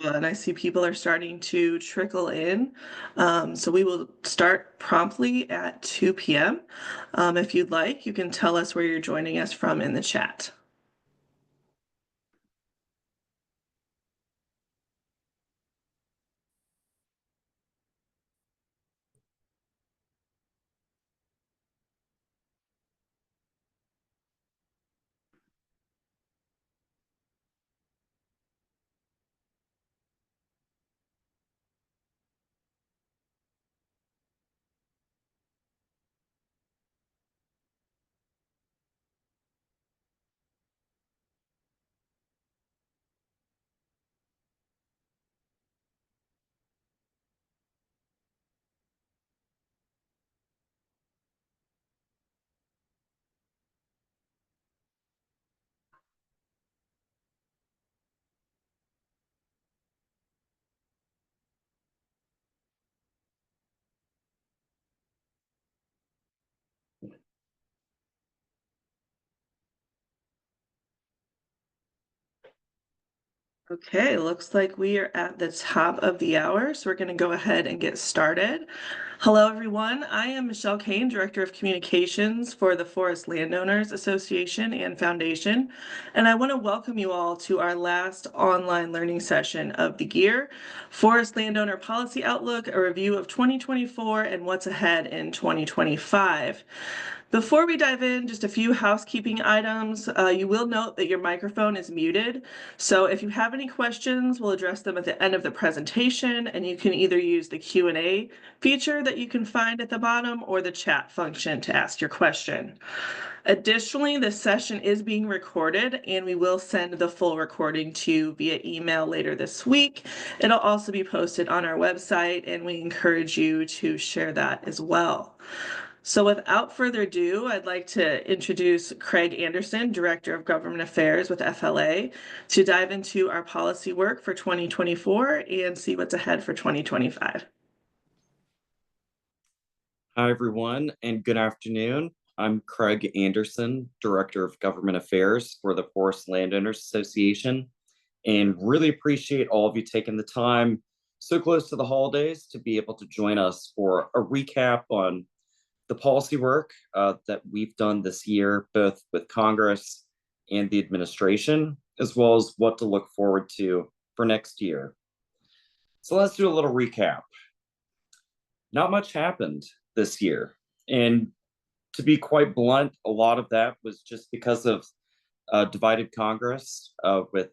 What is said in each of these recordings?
And I see people are starting to trickle in. So we will start promptly at 2 p.m. If you'd like, you can tell us where you're joining us from in the chat. Okay, looks like we are at the top of the hour, so we're going to go ahead and get started. Hello, everyone. I am Michelle Kane, Director of Communications for the Forest Landowners Association and Foundation, and I want to welcome you all to our last online learning session of the year, Forest Landowner Policy Outlook, a review of 2024 and what's ahead in 2025. Before we dive in, just a few housekeeping items. You will note that your microphone is muted. So if you have any questions, we'll address them at the end of the presentation, and you can either use the Q&A feature that you can find at the bottom or the chat function to ask your question. Additionally, this session is being recorded, and we will send the full recording to you via email later this week. It'll also be posted on our website, and we encourage you to share that as well. So without further ado, I'd like to introduce Craig Anderson, Director of Government Affairs with FLA, to dive into our policy work for 2024 and see what's ahead for 2025. Hi, everyone, and good afternoon. I'm Craig Anderson, Director of Government Affairs for the Forest Landowners Association, and really appreciate all of you taking the time so close to the holidays to be able to join us for a recap on the policy work that we've done this year, both with Congress and the administration, as well as what to look forward to for next year. So let's do a little recap. Not much happened this year. And to be quite blunt, a lot of that was just because of divided Congress with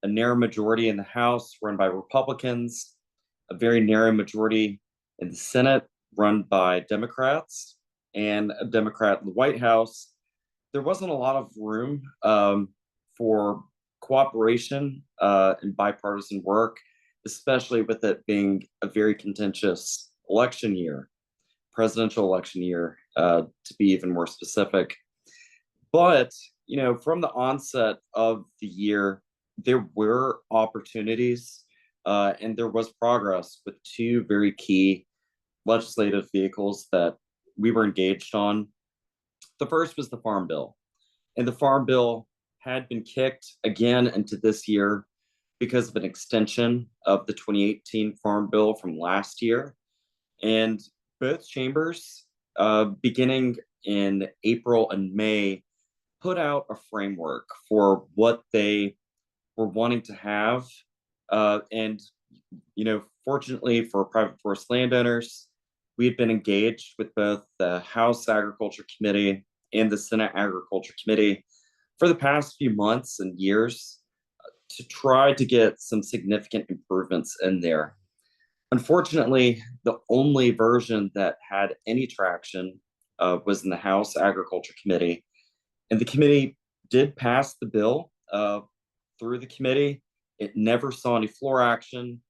a narrow majority in the House run by Republicans, a very narrow majority in the Senate run by Democrats, and a Democrat in the White House. There wasn't a lot of room for cooperation and bipartisan work, especially with it being a very contentious election year, presidential election year, to be even more specific. But, from the onset of the year, there were opportunities and there was progress with two very key legislative vehicles that we were engaged on. The first was the Farm Bill, and the Farm Bill had been kicked again into this year because of an extension of the 2018 Farm Bill from last year. And both chambers, beginning in April and May, put out a framework for what they were wanting to have. And, fortunately for private forest landowners, we had been engaged with both the House Agriculture Committee and the Senate Agriculture Committee for the past few months and years to try to get some significant improvements in there. Unfortunately, the only version that had any traction was in the House Agriculture Committee. And the committee did pass the bill through the committee. It never saw any floor action,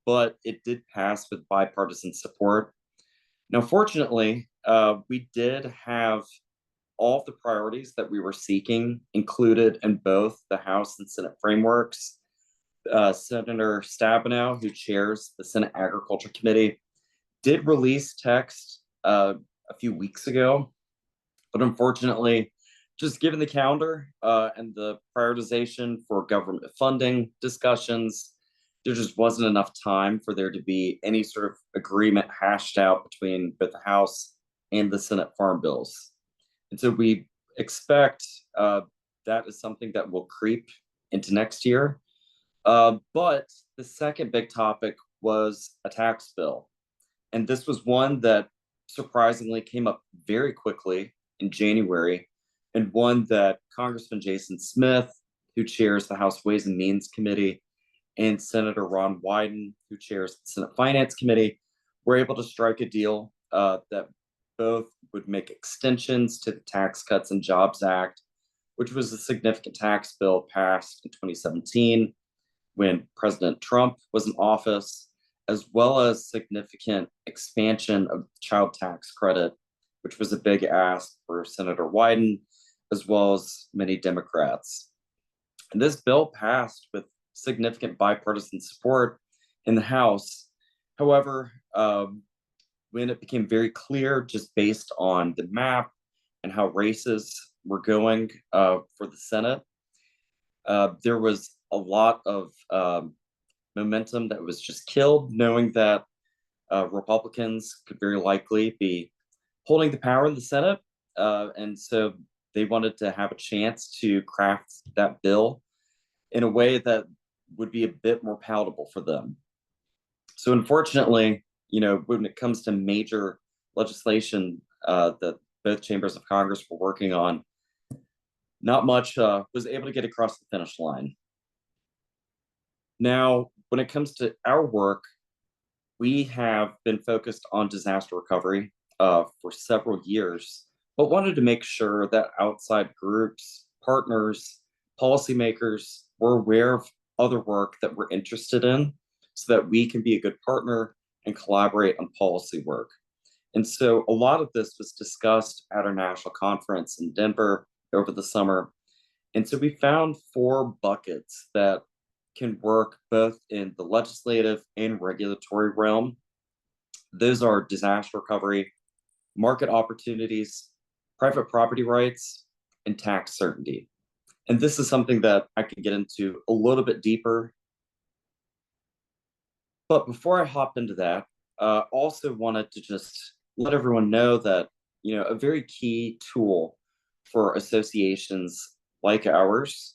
but it did pass with bipartisan support. Now, fortunately, we did have all of the priorities that we were seeking included in both the House and Senate frameworks. Senator Stabenow, who chairs the Senate Agriculture Committee, did release text a few weeks ago, but unfortunately, just given the calendar and the prioritization for government funding discussions, there just wasn't enough time for there to be any sort of agreement hashed out between both the House and the Senate farm bills. And so we expect that is something that will creep into next year. But the second big topic was a tax bill. And this was one that surprisingly came up very quickly in January, and one that Congressman Jason Smith, who chairs the House Ways and Means Committee, and Senator Ron Wyden, who chairs the Senate Finance Committee, were able to strike a deal that both would make extensions to the Tax Cuts and Jobs Act, which was a significant tax bill passed in 2017 when President Trump was in office, as well as significant expansion of the child tax credit, which was a big ask for Senator Wyden, as well as many Democrats. And this bill passed with significant bipartisan support in the House. However, when it became very clear, just based on the map and how races were going for the Senate, there was a lot of momentum that was just killed, knowing that Republicans could very likely be holding the power in the Senate. And so they wanted to have a chance to craft that bill in a way that would be a bit more palatable for them. So unfortunately, when it comes to major legislation that both chambers of Congress were working on, not much was able to get across the finish line. Now, when it comes to our work, we have been focused on disaster recovery for several years, but wanted to make sure that outside groups, partners, policymakers were aware of other work that we're interested in so that we can be a good partner and collaborate on policy work. And so a lot of this was discussed at our national conference in Denver over the summer. And so we found 4 buckets that can work both in the legislative and regulatory realm. Those are disaster recovery, market opportunities, private property rights, and tax certainty. And this is something that I can get into a little bit deeper. But before I hop into that, also wanted to just let everyone know that, a very key tool for associations like ours,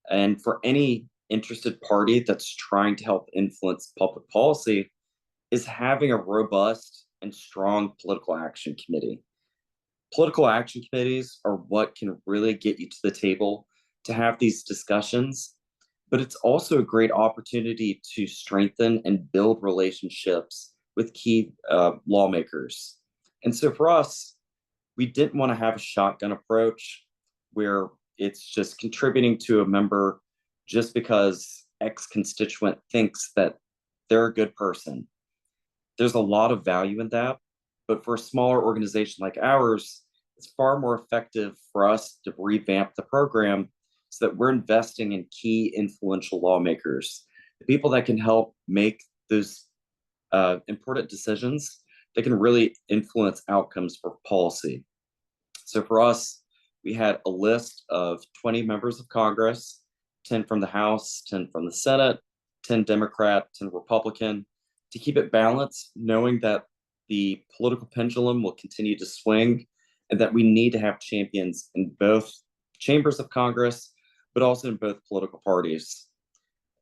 and for any interested party that's trying to help influence public policy, is having a robust and strong political action committee. Political action committees are what can really get you to the table to have these discussions, but it's also a great opportunity to strengthen and build relationships with key lawmakers. And so for us, we didn't want to have a shotgun approach where it's just contributing to a member just because X constituent thinks that they're a good person. There's a lot of value in that, but for a smaller organization like ours, it's far more effective for us to revamp the program so that we're investing in key influential lawmakers, the people that can help make those important decisions that can really influence outcomes for policy. So for us, we had a list of 20 members of Congress, 10 from the House, 10 from the Senate, 10 Democrat, 10 Republican, to keep it balanced, knowing that the political pendulum will continue to swing and that we need to have champions in both chambers of Congress, but also in both political parties.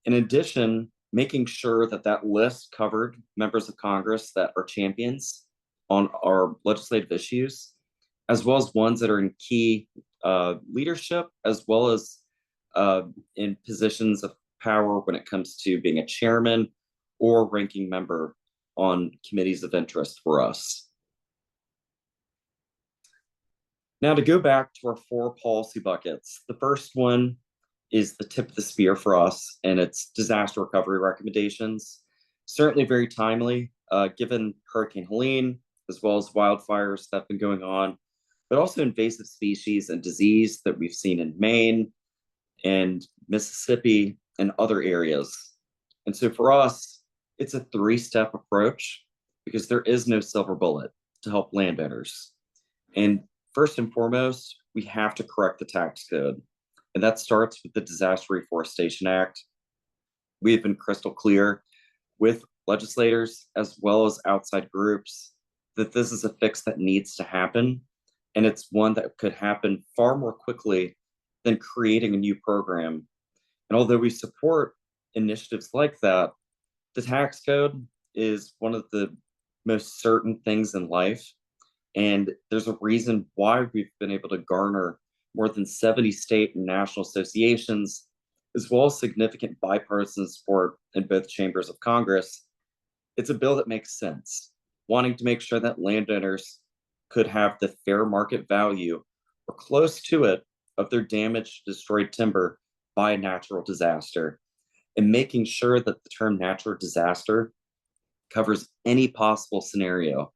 In addition, making sure that that list covered members of Congress that are champions on our legislative issues, as well as ones that are in key leadership, as well as in positions of power when it comes to being a chairman or ranking member on committees of interest for us. Now, to go back to our 4 policy buckets, the first one is the tip of the spear for us, and it's disaster recovery recommendations. Certainly very timely, given Hurricane Helene, as well as wildfires that have been going on, but also invasive species and disease that we've seen in Maine and Mississippi and other areas. And so for us, it's a 3-step approach because there is no silver bullet to help landowners. And first and foremost, we have to correct the tax code. And that starts with the Disaster Reforestation Act. We have been crystal clear with legislators as well as outside groups that this is a fix that needs to happen. And it's one that could happen far more quickly than creating a new program. And although we support initiatives like that, the tax code is one of the most certain things in life. And there's a reason why we've been able to garner more than 70 state and national associations, as well as significant bipartisan support in both chambers of Congress. It's a bill that makes sense, wanting to make sure that landowners could have the fair market value or close to it of their damaged, destroyed timber by a natural disaster, and making sure that the term natural disaster covers any possible scenario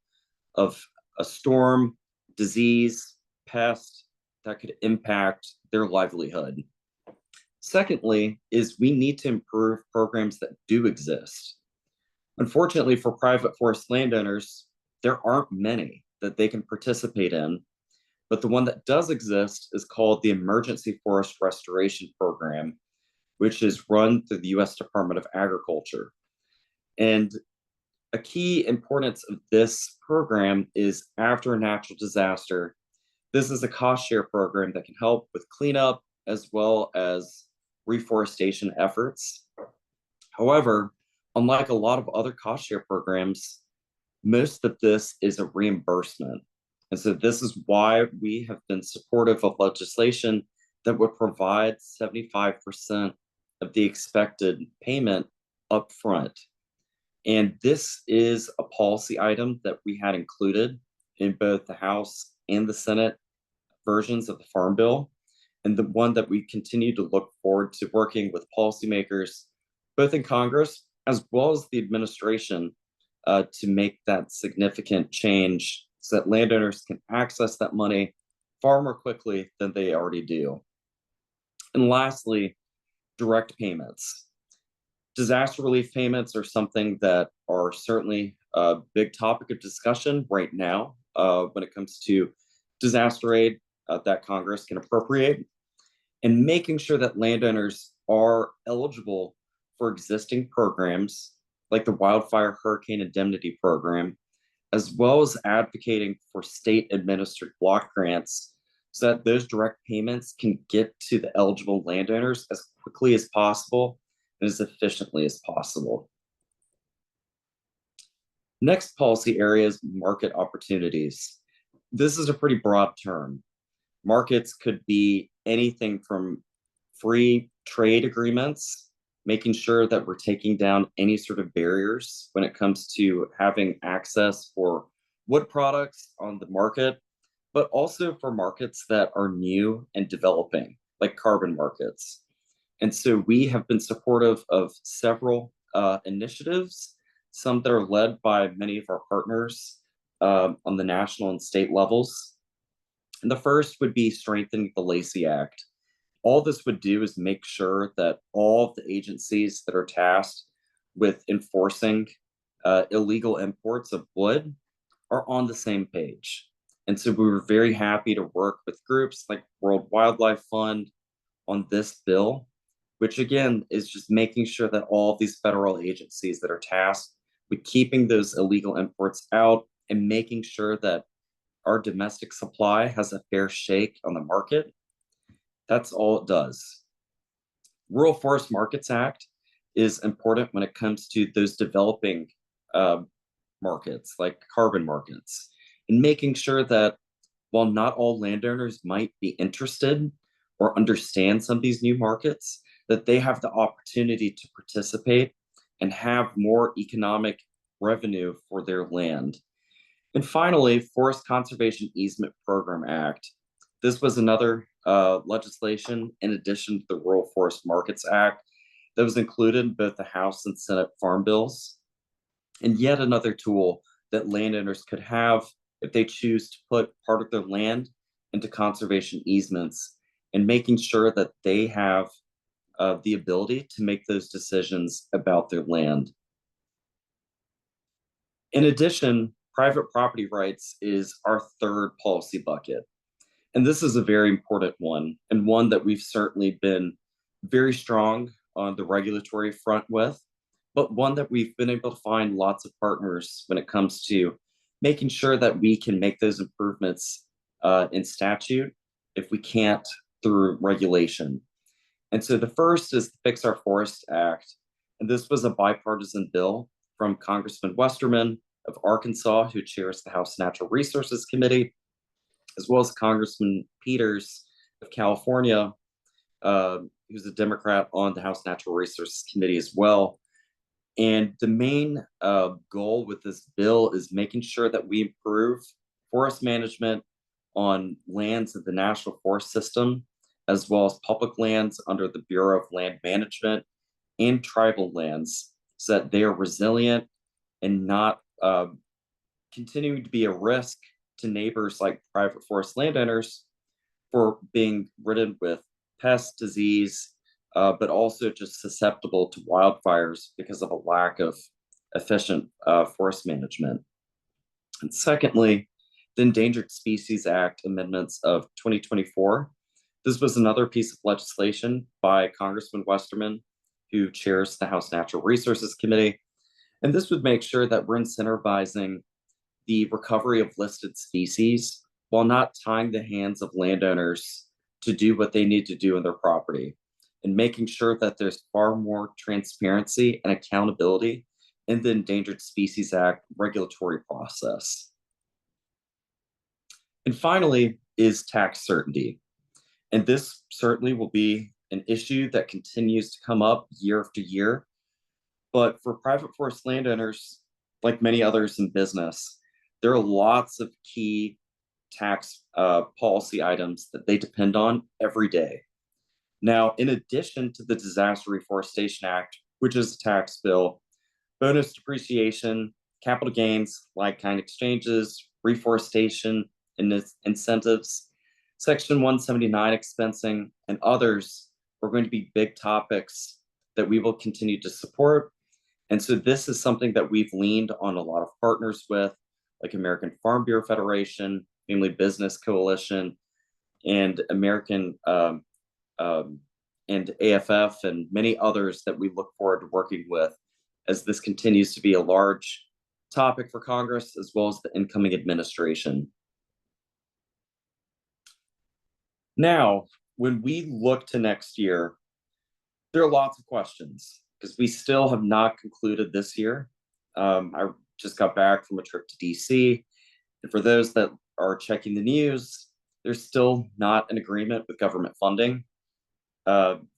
of a storm, disease, pest that could impact their livelihood. Secondly, is we need to improve programs that do exist. Unfortunately, for private forest landowners, there aren't many that they can participate in, but the one that does exist is called the Emergency Forest Restoration Program, which is run through the US Department of Agriculture. And a key importance of this program is after a natural disaster, this is a cost share program that can help with cleanup as well as reforestation efforts. However, unlike a lot of other cost share programs, most of this is a reimbursement. And so this is why we have been supportive of legislation that would provide 75% of the expected payment upfront. And this is a policy item that we had included in both the House and the Senate versions of the Farm Bill, and the one that we continue to look forward to working with policymakers, both in Congress as well as the administration, to make that significant change so that landowners can access that money far more quickly than they already do. And lastly, direct payments. Disaster relief payments are something that are certainly a big topic of discussion right now when it comes to disaster aid that Congress can appropriate, and making sure that landowners are eligible for existing programs like the Wildfire Hurricane Indemnity Program, as well as advocating for state administered block grants so that those direct payments can get to the eligible landowners as quickly as possible and as efficiently as possible. Next policy area is market opportunities. This is a pretty broad term. Markets could be anything from free trade agreements, making sure that we're taking down any sort of barriers when it comes to having access for wood products on the market, but also for markets that are new and developing, like carbon markets. And so we have been supportive of several initiatives, some that are led by many of our partners on the national and state levels. And the first would be strengthening the Lacey Act. All this would do is make sure that all of the agencies that are tasked with enforcing illegal imports of wood are on the same page. And so we were very happy to work with groups like World Wildlife Fund on this bill, which again is just making sure that all of these federal agencies that are tasked with keeping those illegal imports out and making sure that our domestic supply has a fair shake on the market. That's all it does. Rural Forest Markets Act is important when it comes to those developing markets like carbon markets, and making sure that while not all landowners might be interested or understand some of these new markets, that they have the opportunity to participate and have more economic revenue for their land. And finally, Forest Conservation Easement Program Act. This was another legislation in addition to the Rural Forest Markets Act that was included in both the House and Senate farm bills, and yet another tool that landowners could have if they choose to put part of their land into conservation easements, and making sure that they have the ability to make those decisions about their land. In addition, private property rights is our third policy bucket. And this is a very important one, and one that we've certainly been very strong on the regulatory front with, but one that we've been able to find lots of partners when it comes to making sure that we can make those improvements in statute if we can't through regulation. And so the first is the Fix Our Forest Act. And this was a bipartisan bill from Congressman Westerman of Arkansas, who chairs the House Natural Resources Committee, as well as Congressman Peters of California, who's a Democrat on the House Natural Resources Committee as well. And the main goal with this bill is making sure that we improve forest management on lands of the National Forest System, as well as public lands under the Bureau of Land Management and tribal lands, so that they are resilient and not continuing to be a risk to neighbors like private forest landowners for being ridden with pest disease, but also just susceptible to wildfires because of a lack of efficient forest management. And secondly, the Endangered Species Act amendments of 2024. This was another piece of legislation by Congressman Westerman, who chairs the House Natural Resources Committee. And this would make sure that we're incentivizing the recovery of listed species while not tying the hands of landowners to do what they need to do in their property, and making sure that there's far more transparency and accountability in the Endangered Species Act regulatory process. And finally is tax certainty. And this certainly will be an issue that continues to come up year after year. But for private forest landowners, like many others in business, there are lots of key tax policy items that they depend on every day. Now, in addition to the Disaster Reforestation Act, which is a tax bill, bonus depreciation, capital gains, like-kind exchanges, reforestation incentives, Section 179 expensing, and others are going to be big topics that we will continue to support. And so this is something that we've leaned on a lot of partners with, like American Farm Bureau Federation, Family Business Coalition, and American and AFF, and many others that we look forward to working with as this continues to be a large topic for Congress as well as the incoming administration. Now, when we look to next year, there are lots of questions because we still have not concluded this year. I just got back from a trip to DC. And for those that are checking the news, there's still not an agreement with government funding.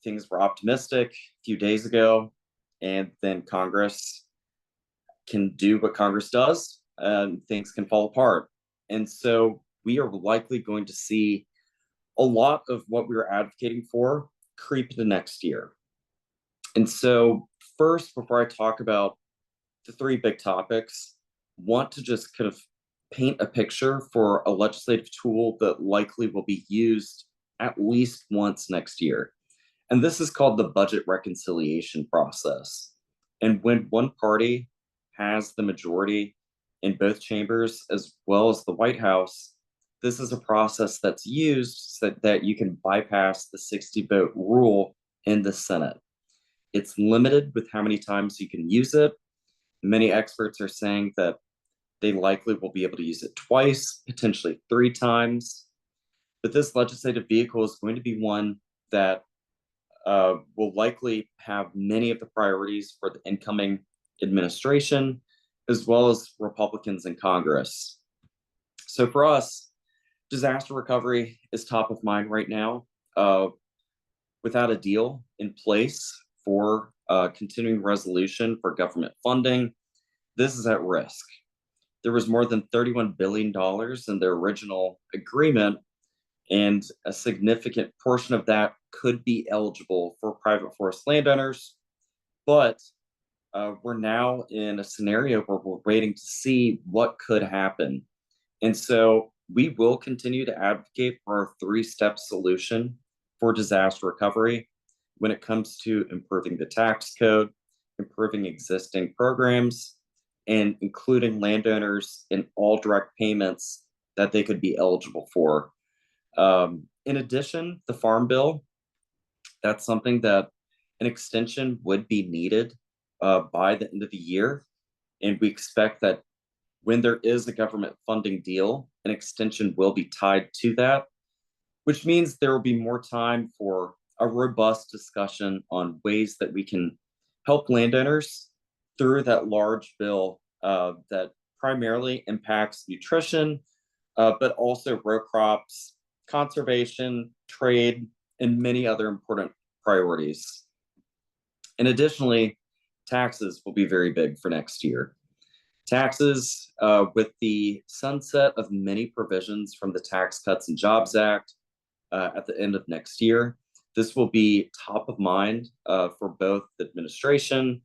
Things were optimistic a few days ago, and then Congress can do what Congress does, and things can fall apart. And so we are likely going to see a lot of what we were advocating for creep into next year. And so first, before I talk about the three big topics, want to just kind of paint a picture for a legislative tool that likely will be used at least once next year. And this is called the budget reconciliation process. And when one party has the majority in both chambers, as well as the White House, this is a process that's used so that you can bypass the 60-vote rule in the Senate. It's limited with how many times you can use it. Many experts are saying that they likely will be able to use it twice, potentially 3 times. But this legislative vehicle is going to be one that will likely have many of the priorities for the incoming administration, as well as Republicans in Congress. So for us, disaster recovery is top of mind right now. Without a deal in place for continuing resolution for government funding, this is at risk. There was more than $31 billion in their original agreement, and a significant portion of that could be eligible for private forest landowners. But we're now in a scenario where we're waiting to see what could happen. And so we will continue to advocate for our 3-step solution for disaster recovery when it comes to improving the tax code, improving existing programs, and including landowners in all direct payments that they could be eligible for. In addition, the Farm Bill, that's something that an extension would be needed by the end of the year. And we expect that when there is a government funding deal, an extension will be tied to that, which means there will be more time for a robust discussion on ways that we can help landowners through that large bill that primarily impacts nutrition, but also row crops, conservation, trade, and many other important priorities. And additionally, taxes will be very big for next year. Taxes, with the sunset of many provisions from the Tax Cuts and Jobs Act at the end of next year, this will be top of mind for both the administration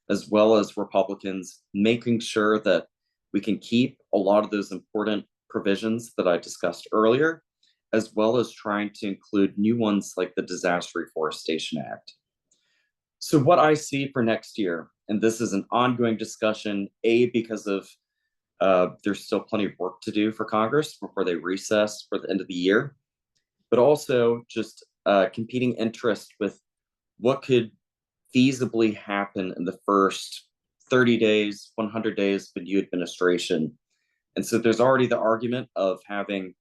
as well as Republicans, making sure that we can keep a lot of those important provisions that I discussed earlier, as well as trying to include new ones like the Disaster Reforestation Act. So, what I see for next year, and this is an ongoing discussion, because of there's still plenty of work to do for Congress before they recess for the end of the year, but also just competing interest with what could feasibly happen in the first 30 days, 100 days of the new administration. And so there's already the argument of having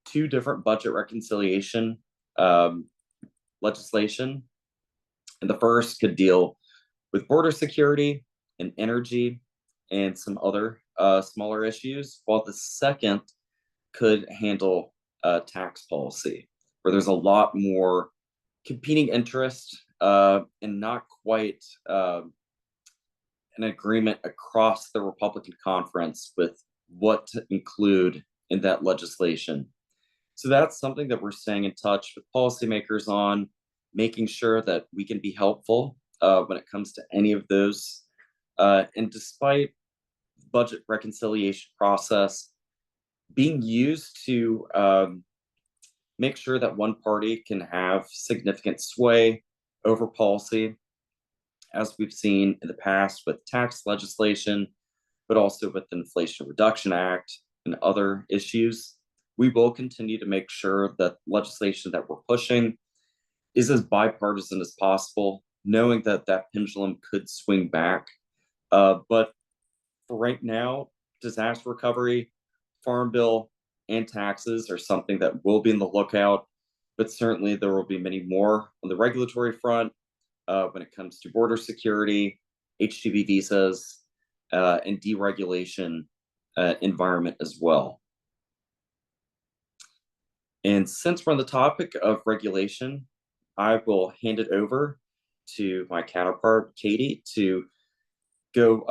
two different budget reconciliation legislation. And the first could deal with border security and energy and some other smaller issues, while the second could handle tax policy, where there's a lot more competing interest and not quite an agreement across the Republican conference with what to include in that legislation. So that's something that we're staying in touch with policymakers on, making sure that we can be helpful when it comes to any of those. And despite the budget reconciliation process being used to make sure that one party can have significant sway over policy, as we've seen in the past with tax legislation, but also with the Inflation Reduction Act and other issues, we will continue to make sure that legislation that we're pushing is as bipartisan as possible, knowing that that pendulum could swing back. But for right now, disaster recovery, farm bill, and taxes are something that will be in the lookout. But certainly there will be many more on the regulatory front when it comes to border security, H-2B visas, and deregulation environment as well. And since we're on the topic of regulation, I will hand it over to my counterpart, Katie, to go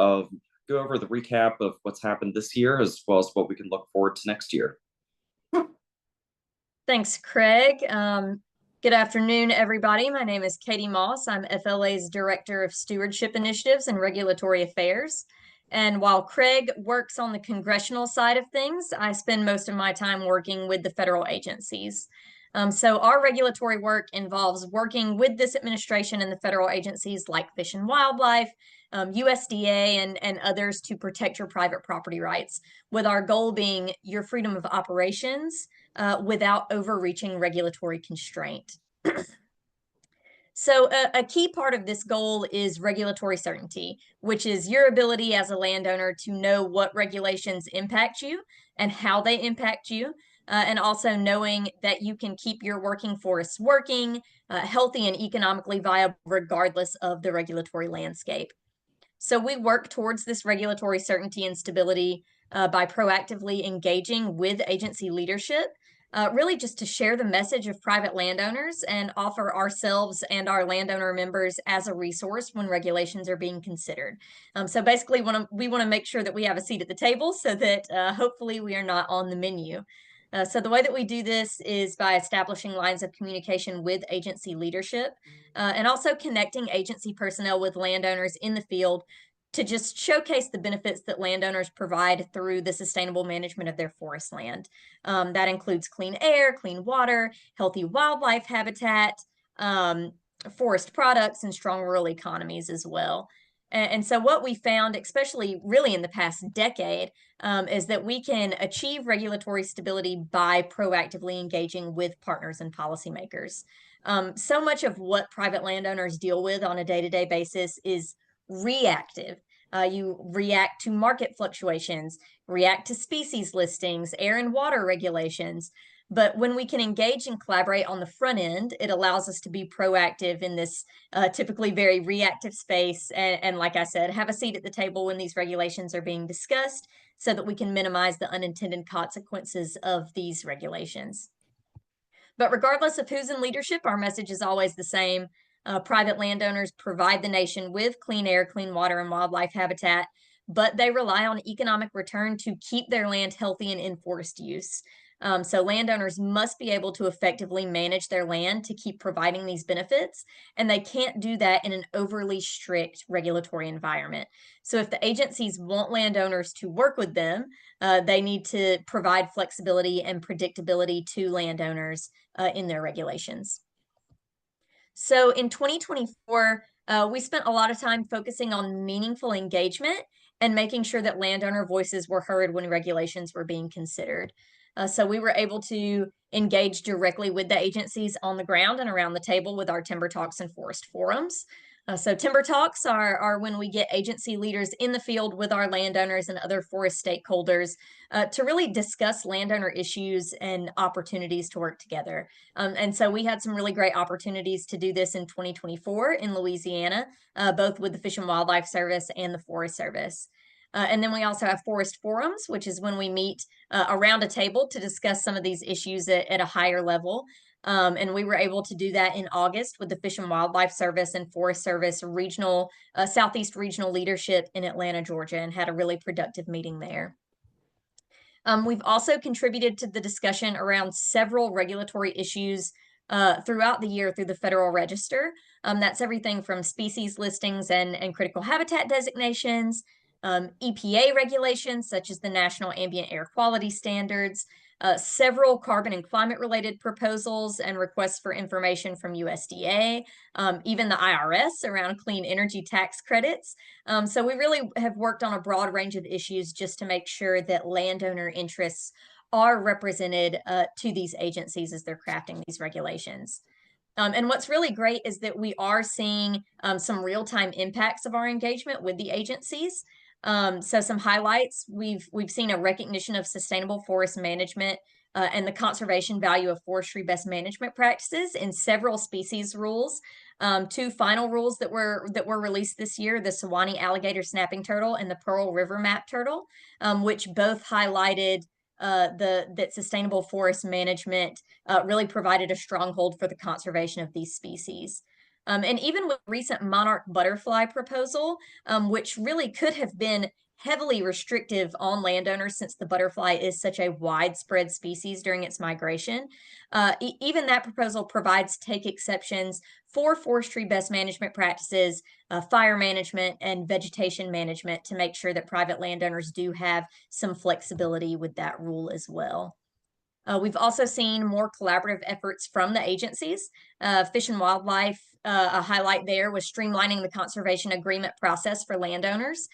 over the recap of what's happened this year, as well as what we can look forward to next year. Thanks, Craig. Good afternoon, everybody. My name is Katie Moss. I'm FLA's Director of Stewardship Initiatives and Regulatory Affairs. And while Craig works on the congressional side of things, I spend most of my time working with the federal agencies. So our regulatory work involves working with this administration and the federal agencies like Fish and Wildlife, USDA, and others to protect your private property rights, with our goal being your freedom of operations without overreaching regulatory constraint. So a key part of this goal is regulatory certainty, which is your ability as a landowner to know what regulations impact you and how they impact you, and also knowing that you can keep your working forests working, healthy and economically viable regardless of the regulatory landscape. So we work towards this regulatory certainty and stability by proactively engaging with agency leadership, really just to share the message of private landowners and offer ourselves and our landowner members as a resource when regulations are being considered. So basically, we want to make sure that we have a seat at the table so that hopefully we are not on the menu. So the way that we do this is by establishing lines of communication with agency leadership and also connecting agency personnel with landowners in the field to just showcase the benefits that landowners provide through the sustainable management of their forest land. That includes clean air, clean water, healthy wildlife habitat, forest products, and strong rural economies as well. And so what we found, especially really in the past decade, is that we can achieve regulatory stability by proactively engaging with partners and policymakers. So much of what private landowners deal with on a day-to-day basis is reactive. You react to market fluctuations, react to species listings, air and water regulations. But when we can engage and collaborate on the front end, it allows us to be proactive in this typically very reactive space. And like I said, have a seat at the table when these regulations are being discussed so that we can minimize the unintended consequences of these regulations. But regardless of who's in leadership, our message is always the same. Private landowners provide the nation with clean air, clean water, and wildlife habitat, but they rely on economic return to keep their land healthy and in forest use. So landowners must be able to effectively manage their land to keep providing these benefits, and they can't do that in an overly strict regulatory environment. So if the agencies want landowners to work with them, they need to provide flexibility and predictability to landowners in their regulations. So in 2024, we spent a lot of time focusing on meaningful engagement and making sure that landowner voices were heard when regulations were being considered. So we were able to engage directly with the agencies on the ground and around the table with our timber talks and forest forums. So timber talks are when we get agency leaders in the field with our landowners and other forest stakeholders to really discuss landowner issues and opportunities to work together. And so we had some really great opportunities to do this in 2024 in Louisiana, both with the Fish and Wildlife Service and the Forest Service. And then we also have forest forums, which is when we meet around a table to discuss some of these issues at a higher level. And we were able to do that in August with the Fish and Wildlife Service and Forest Service regional, Southeast regional leadership in Atlanta, Georgia, and had a really productive meeting there. We've also contributed to the discussion around several regulatory issues throughout the year through the Federal Register. That's everything from species listings and critical habitat designations, EPA regulations such as the National Ambient Air Quality Standards, several carbon and climate related proposals and requests for information from USDA, even the IRS around clean energy tax credits. So we really have worked on a broad range of issues just to make sure that landowner interests are represented to these agencies as they're crafting these regulations. And what's really great is that we are seeing some real-time impacts of our engagement with the agencies. So some highlights, we've seen a recognition of sustainable forest management and the conservation value of forestry best management practices in several species rules. Two final rules that were released this year, the Sewanee alligator snapping turtle and the Pearl River map turtle, which both highlighted that sustainable forest management really provided a stronghold for the conservation of these species. And even with recent monarch butterfly proposal, which really could have been heavily restrictive on landowners since the butterfly is such a widespread species during its migration. Even that proposal provides take exceptions for forestry best management practices, fire management, and vegetation management to make sure that private landowners do have some flexibility with that rule as well. We've also seen more collaborative efforts from the agencies. Fish and Wildlife, a highlight there was streamlining the conservation agreement process for landowners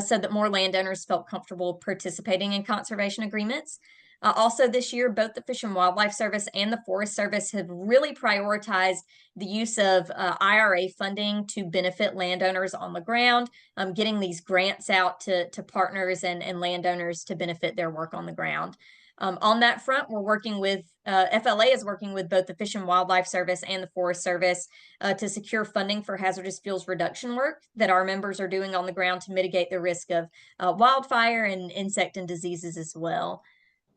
so that more landowners felt comfortable participating in conservation agreements. Also this year, both the Fish and Wildlife Service and the Forest Service have really prioritized the use of IRA funding to benefit landowners on the ground, getting these grants out to partners and landowners to benefit their work on the ground. On that front, we're working with, FLA is working with both the Fish and Wildlife Service and the Forest Service to secure funding for hazardous fuels reduction work that our members are doing on the ground to mitigate the risk of wildfire and insect and diseases as well.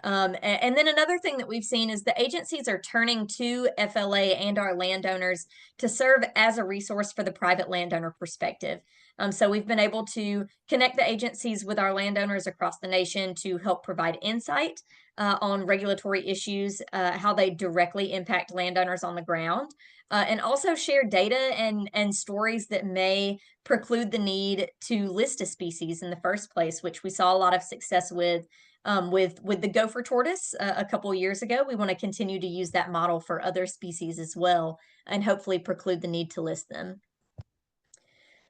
And then another thing that we've seen is the agencies are turning to FLA and our landowners to serve as a resource for the private landowner perspective. So we've been able to connect the agencies with our landowners across the nation to help provide insight on regulatory issues, how they directly impact landowners on the ground, and also share data and stories that may preclude the need to list a species in the first place, which we saw a lot of success with the gopher tortoise a couple years ago. We want to continue to use that model for other species as well, and hopefully preclude the need to list them.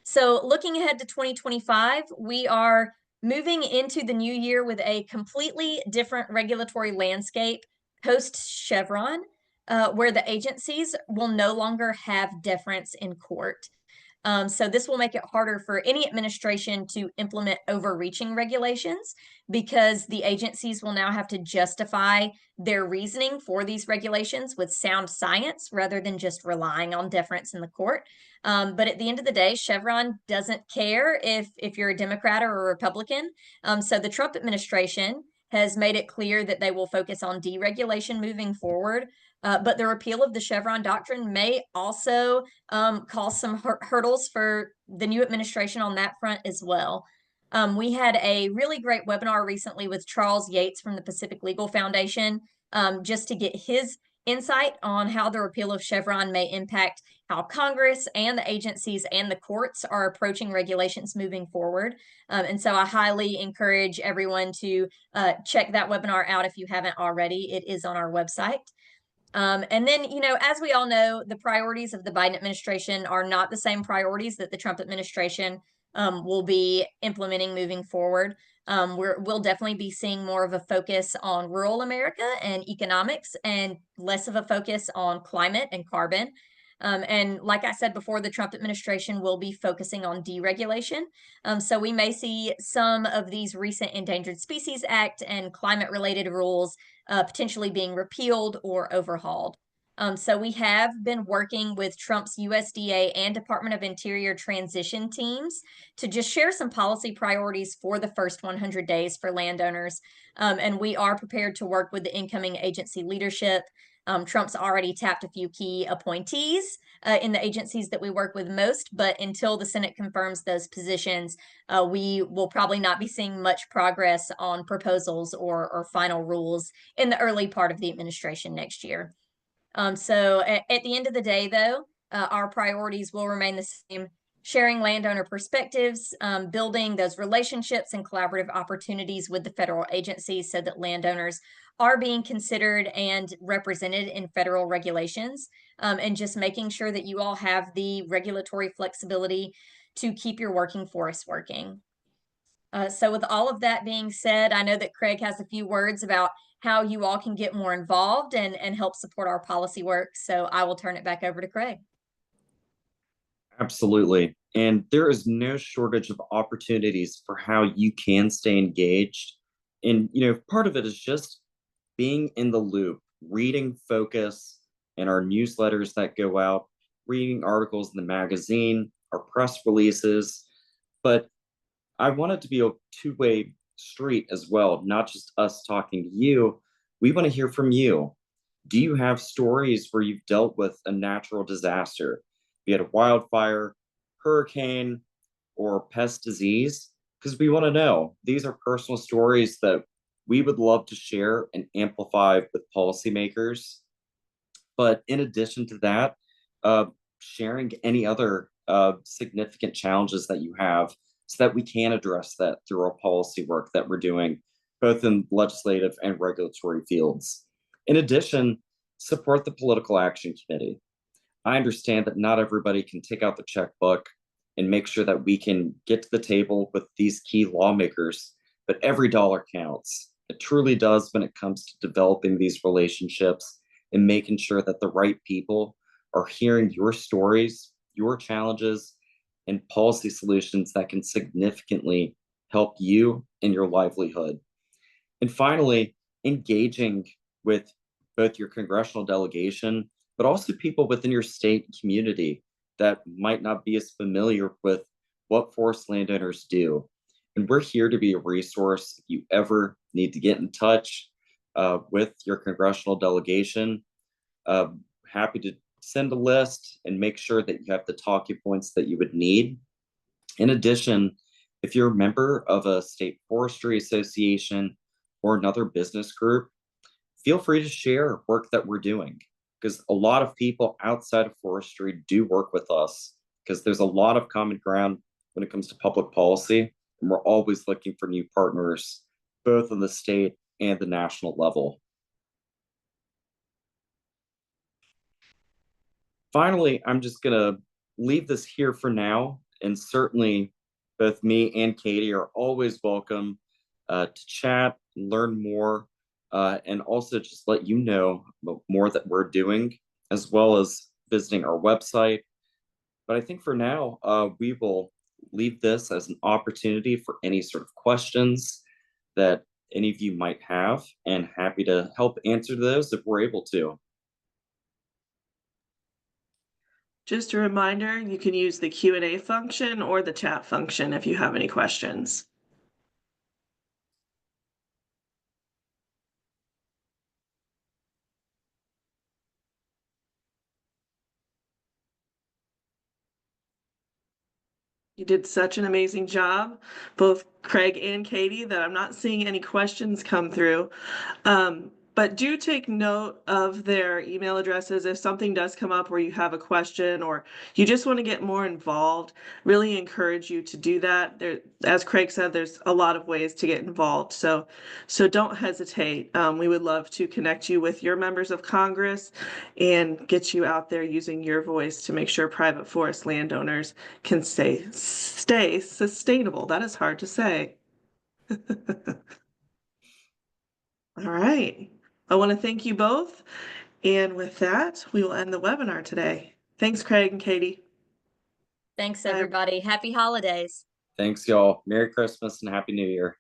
So looking ahead to 2025, we are moving into the new year with a completely different regulatory landscape post Chevron. where the agencies will no longer have deference in court. So this will make it harder for any administration to implement overreaching regulations because the agencies will now have to justify their reasoning for these regulations with sound science rather than just relying on deference in the court. But at the end of the day, Chevron doesn't care if you're a Democrat or a Republican. So the Trump administration has made it clear that they will focus on deregulation moving forward. But the repeal of the Chevron doctrine may also cause some hurdles for the new administration on that front as well. We had a really great webinar recently with Charles Yates from the Pacific Legal Foundation, just to get his insight on how the repeal of Chevron may impact how Congress and the agencies and the courts are approaching regulations moving forward. And so I highly encourage everyone to check that webinar out if you haven't already. It is on our website. And then, as we all know, the priorities of the Biden administration are not the same priorities that the Trump administration will be implementing moving forward. We'll definitely be seeing more of a focus on rural America and economics and less of a focus on climate and carbon. And like I said before, the Trump administration will be focusing on deregulation. So we may see some of these recent Endangered Species Act and climate related rules potentially being repealed or overhauled. So we have been working with Trump's USDA and Department of Interior transition teams to just share some policy priorities for the first 100 days for landowners. And we are prepared to work with the incoming agency leadership. Trump's already tapped a few key appointees in the agencies that we work with most, but until the Senate confirms those positions, we will probably not be seeing much progress on proposals or final rules in the early part of the administration next year. So at the end of the day, though, our priorities will remain the same: sharing landowner perspectives, building those relationships and collaborative opportunities with the federal agencies so that landowners are being considered and represented in federal regulations, and just making sure that you all have the regulatory flexibility to keep your working forests working. So with all of that being said, I know that Craig has a few words about how you all can get more involved and help support our policy work. So I will turn it back over to Craig. Absolutely. And there is no shortage of opportunities for how you can stay engaged. And, part of it is just being in the loop, reading Focus and our newsletters that go out, reading articles in the magazine, our press releases. But I want it to be a two-way street as well, not just us talking to you. We want to hear from you. Do you have stories where you've dealt with a natural disaster, be it a wildfire, hurricane, or pest disease? Because we want to know. These are personal stories that we would love to share and amplify with policymakers. But in addition to that, sharing any other significant challenges that you have so that we can address that through our policy work that we're doing, both in legislative and regulatory fields. In addition, support the Political Action Committee. I understand that not everybody can take out the checkbook and make sure that we can get to the table with these key lawmakers, but every dollar counts. It truly does when it comes to developing these relationships and making sure that the right people are hearing your stories, your challenges, and policy solutions that can significantly help you in your livelihood. And finally, engaging with both your congressional delegation, but also people within your state and community that might not be as familiar with what forest landowners do. And we're here to be a resource if you ever need to get in touch with your congressional delegation. Happy to send a list and make sure that you have the talking points that you would need. In addition, if you're a member of a state forestry association or another business group, feel free to share work that we're doing, because a lot of people outside of forestry do work with us, because there's a lot of common ground when it comes to public policy, and we're always looking for new partners, both on the state and the national level. Finally, I'm just going to leave this here for now, and certainly both me and Katie are always welcome to chat and learn more and also just let you know more that we're doing, as well as visiting our website. But I think for now, we will leave this as an opportunity for any sort of questions that any of you might have, and happy to help answer those if we're able to. Just a reminder, you can use the Q&A function or the chat function if you have any questions. You did such an amazing job, both Craig and Katie, that I'm not seeing any questions come through. But do take note of their email addresses if something does come up where you have a question or you just want to get more involved. Really encourage you to do that. There, as Craig said, there's a lot of ways to get involved. So don't hesitate. We would love to connect you with your members of Congress and get you out there using your voice to make sure private forest landowners can stay sustainable. That is hard to say. All right. I want to thank you both. And with that, we will end the webinar today. Thanks, Craig and Katie. Thanks, Bye. everybody. Happy holidays. Thanks, y'all. Merry Christmas and Happy New Year.